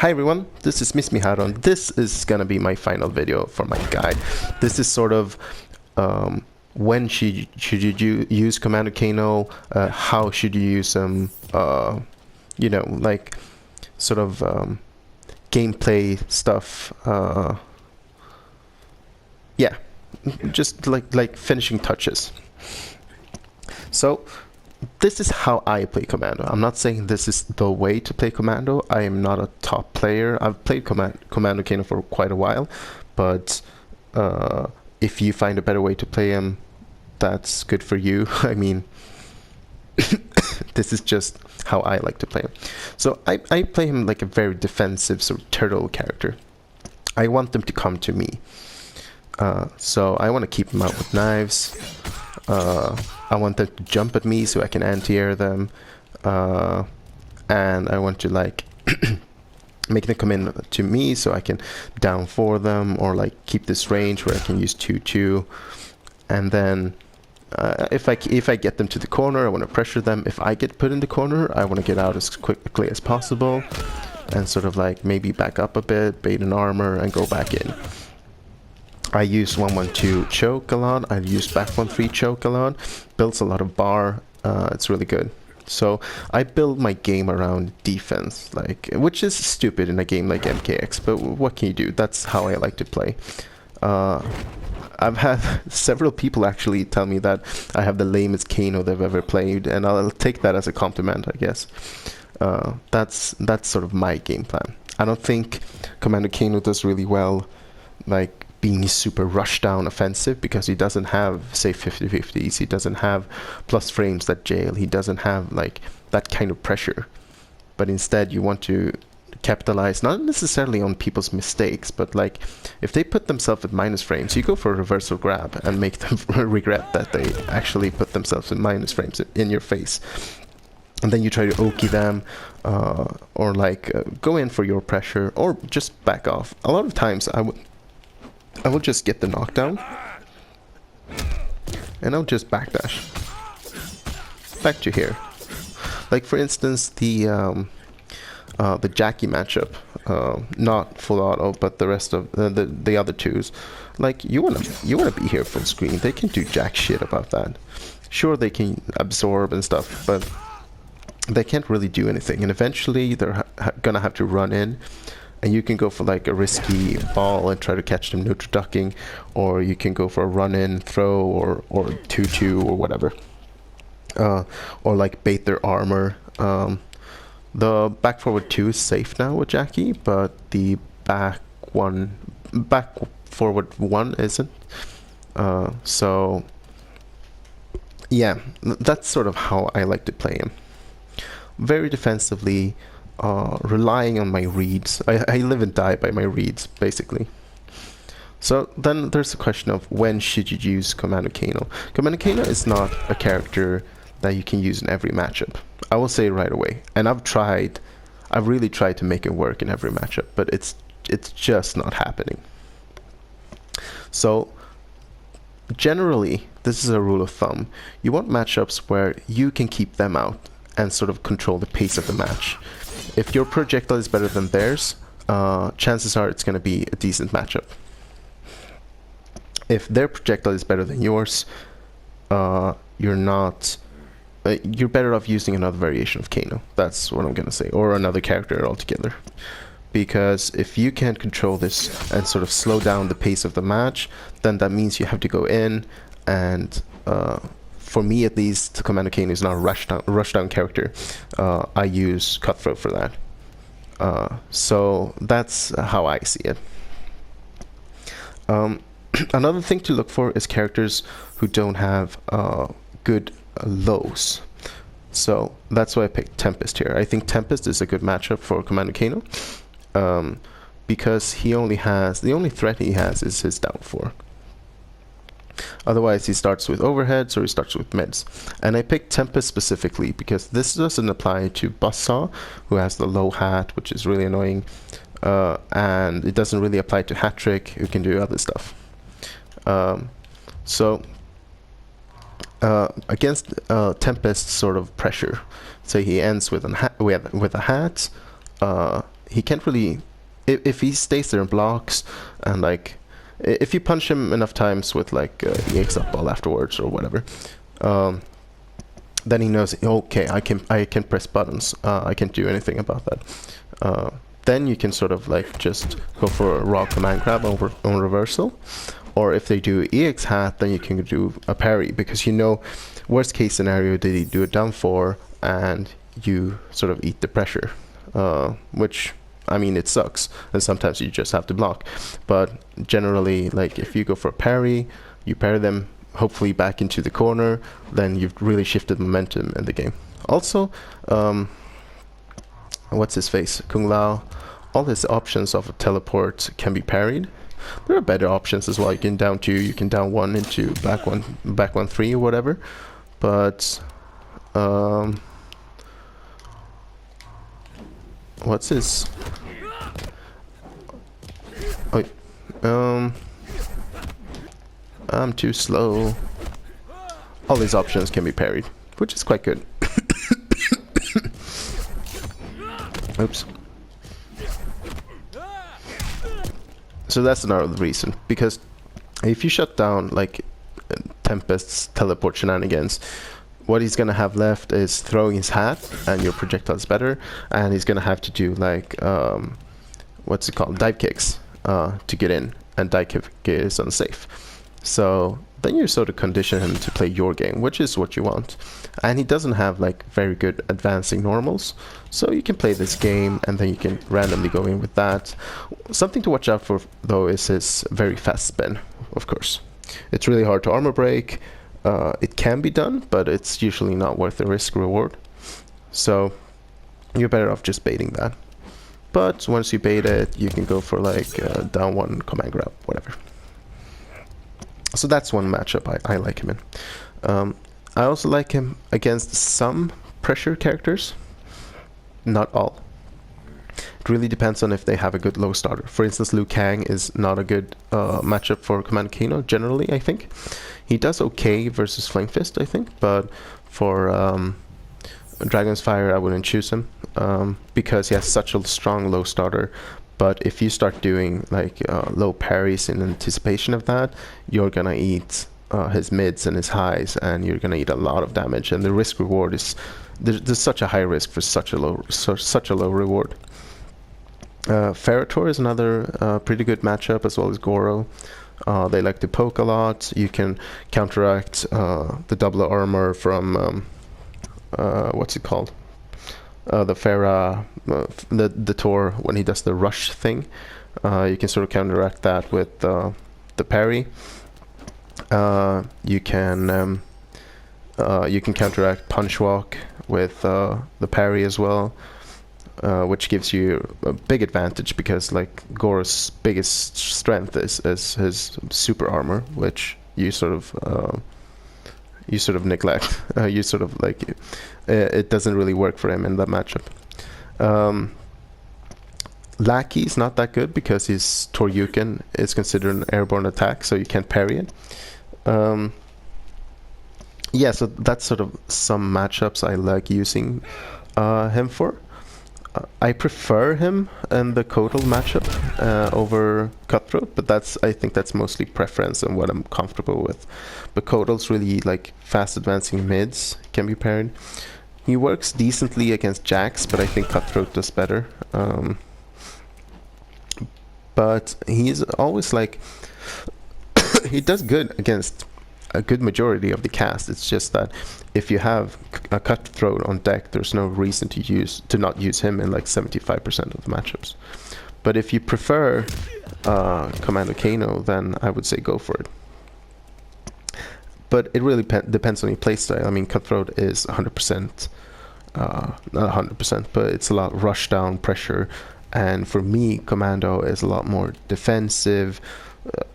Hi everyone, this is Miss Miharon. This is gonna be my final video for my guide. This is sort of when should you use Commando Kano, how should you use them, you know, like sort of gameplay stuff. Yeah, just like finishing touches. So this is how I play Commando. I'm not saying this is the way to play Commando. I am not a top player. I've played Commando Kano for quite a while, but if you find a better way to play him, that's good for you. I mean, this is just how I like to play him. So I play him like a very defensive sort of turtle character. I want them to come to me. So I want to keep them out with knives. I want them to jump at me so I can anti-air them, and I want to like make them come in to me so I can down for them, or like keep this range where I can use 2-2, and then if I get them to the corner, I want to pressure them. If I get put in the corner, I want to get out as quickly as possible and sort of like maybe back up a bit, bait an armor, and go back in. I use 1-1-2 choke a lot. I use back 1-3 choke a lot. Builds a lot of bar. It's really good. So I build my game around defense, like, which is stupid in a game like MKX, but what can you do? That's how I like to play. I've had several people actually tell me that I have the lamest Kano they've ever played, and I'll take that as a compliment, I guess. That's sort of my game plan. I don't think Commando Kano does really well, like, being super rush down offensive, because he doesn't have, say, 50-50s, he doesn't have plus frames that jail, he doesn't have like that kind of pressure. But instead you want to capitalize not necessarily on people's mistakes, but like if they put themselves at minus frames, you go for a reversal grab and make them regret that they actually put themselves in minus frames in your face. And then you try to oki them, or like go in for your pressure, or just back off. A lot of times I will just get the knockdown, and I'll just backdash back to here. Like for instance, the Jackie matchup, not full auto, but the rest of the other twos. Like you wanna be here full screen. They can do jack shit about that. Sure, they can absorb and stuff, but they can't really do anything. And eventually, they're gonna have to run in. And you can go for like a risky ball and try to catch them neutral ducking, or you can go for a run-in throw, or 2-2 or whatever, or like bait their armor. The back forward 2 is safe now with Jackie, but the back forward 1 isn't. So yeah, that's sort of how I like to play him. Very defensively. Relying on my reads. I live and die by my reads, basically. So then there's the question of when should you use Commando Kano. Commando Kano is not a character that you can use in every matchup. I will say right away. And I've really tried to make it work in every matchup, but it's just not happening. So generally, this is a rule of thumb. You want matchups where you can keep them out and sort of control the pace of the match. If your projectile is better than theirs, chances are it's going to be a decent matchup. If their projectile is better than yours, you're better off using another variation of Kano. That's what I'm going to say, or another character altogether. Because if you can't control this and sort of slow down the pace of the match, then that means you have to go in and for me at least, Commando Kano is not a rush down character. I use Cutthroat for that. So that's how I see it. Another thing to look for is characters who don't have good lows. So that's why I picked Tempest here. I think Tempest is a good matchup for Commando Kano, because the only threat he has is his down 4. Otherwise, he starts with overheads or he starts with mids. And I picked Tempest specifically because this doesn't apply to Buzzsaw, who has the low hat, which is really annoying. And it doesn't really apply to Hat-Trick, who can do other stuff. Against Tempest sort of pressure, say he ends with a hat, he can't really, if he stays there and blocks, and like if you punch him enough times with like EX up ball afterwards or whatever, then he knows, okay, I can press buttons, I can't do anything about that. Then you can sort of like just go for a raw command grab on reversal, or if they do EX hat, then you can do a parry, because you know, worst case scenario, they do a down 4 and you sort of eat the pressure, which, I mean, it sucks, and sometimes you just have to block. But generally, like if you go for a parry, you parry them hopefully back into the corner, then you've really shifted momentum in the game. Also, what's his face? Kung Lao, all his options of a teleport can be parried. There are better options as well. You can down 2, you can down 1 into back 1 3 or whatever. But what's his? Oh, I'm too slow. All these options can be parried, which is quite good. Oops. So that's another reason, because if you shut down like Tempest's teleport shenanigans, what he's gonna have left is throwing his hat, and your projectile's better, and he's gonna have to do like what's it called, dive kicks to get in, and dive kick is unsafe. So then you sort of condition him to play your game, which is what you want. And he doesn't have like very good advancing normals, so you can play this game and then you can randomly go in with that. Something to watch out for though is his very fast spin, of course. It's really hard to armor break. It can be done, but it's usually not worth the risk reward. So you're better off just baiting that. But once you bait it, you can go for like down 1 command grab, whatever. So that's one matchup I like him in. I also like him against some pressure characters, not all. It really depends on if they have a good low starter. For instance, Liu Kang is not a good matchup for Commando Kano, generally, I think. He does okay versus Flame Fist, I think, but for Dragon's Fire, I wouldn't choose him, because he has such a strong low starter. But if you start doing like low parries in anticipation of that, you're gonna eat his mids and his highs, and you're gonna eat a lot of damage. And the risk reward is there's such a high risk for such a low reward. Ferrator is another pretty good matchup, as well as Goro. They like to poke a lot. You can counteract the double armor from what's it called? The Farah, the Tor, when he does the rush thing, you can sort of counteract that with the parry. You can counteract punch walk with the parry as well, which gives you a big advantage, because like Goro's biggest strength is his super armor, which you sort of neglect. You sort of like it doesn't really work for him in that matchup. Lackey's not that good because his Toryuken is considered an airborne attack, so you can't parry it. Yeah, so that's sort of some matchups I like using him for. I prefer him in the Kotal matchup over Cutthroat, but I think that's mostly preference and what I'm comfortable with. But Kotal's really like fast advancing mids, can be parried. He works decently against Jax, but I think Cutthroat does better. But he's always like he does good against a good majority of the cast. It's just that if you have a Cutthroat on deck, there's no reason to not use him in like 75% of the matchups. But if you prefer Commando Kano, then I would say go for it. But it really depends on your playstyle. I mean, Cutthroat is 100%, not 100%, but it's a lot rush down pressure. And for me, Commando is a lot more defensive,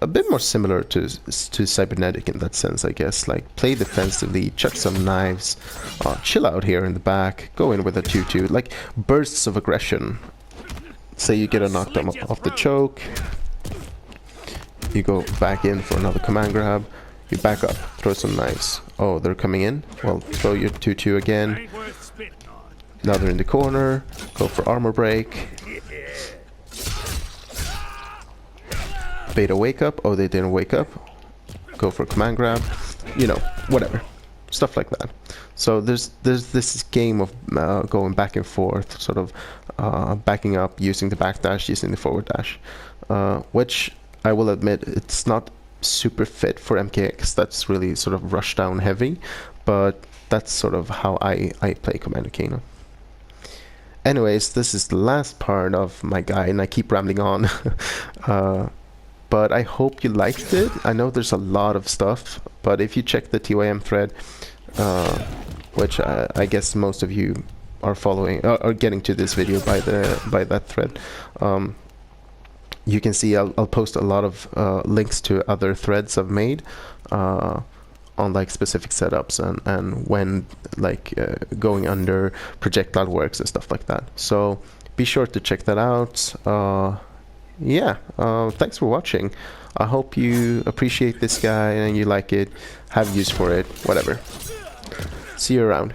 a bit more similar to Cybernetic in that sense, I guess. Like, play defensively, chuck some knives, chill out here in the back, go in with a 2-2, like bursts of aggression. Say you get a knockdown off the choke, you go back in for another command grab, you back up, throw some knives. Oh, they're coming in? Well, throw your 2-2 again. Now they're in the corner, go for armor break. beta wake up. Oh, they didn't wake up. Go for command grab. You know, whatever. Stuff like that. So there's this game of going back and forth, sort of backing up, using the backdash, using the forward dash, which I will admit it's not super fit for MKX. That's really sort of rush down heavy, but that's sort of how I play Commando Kano. Anyways, this is the last part of my guide, and I keep rambling on. But I hope you liked it. I know there's a lot of stuff, but if you check the TYM thread, which I guess most of you are following, are getting to this video by that thread, you can see I'll post a lot of links to other threads I've made on like specific setups and when like going under projectile works and stuff like that. So be sure to check that out. Yeah, thanks for watching. I hope you appreciate this guy and you like it, have use for it, whatever. See you around.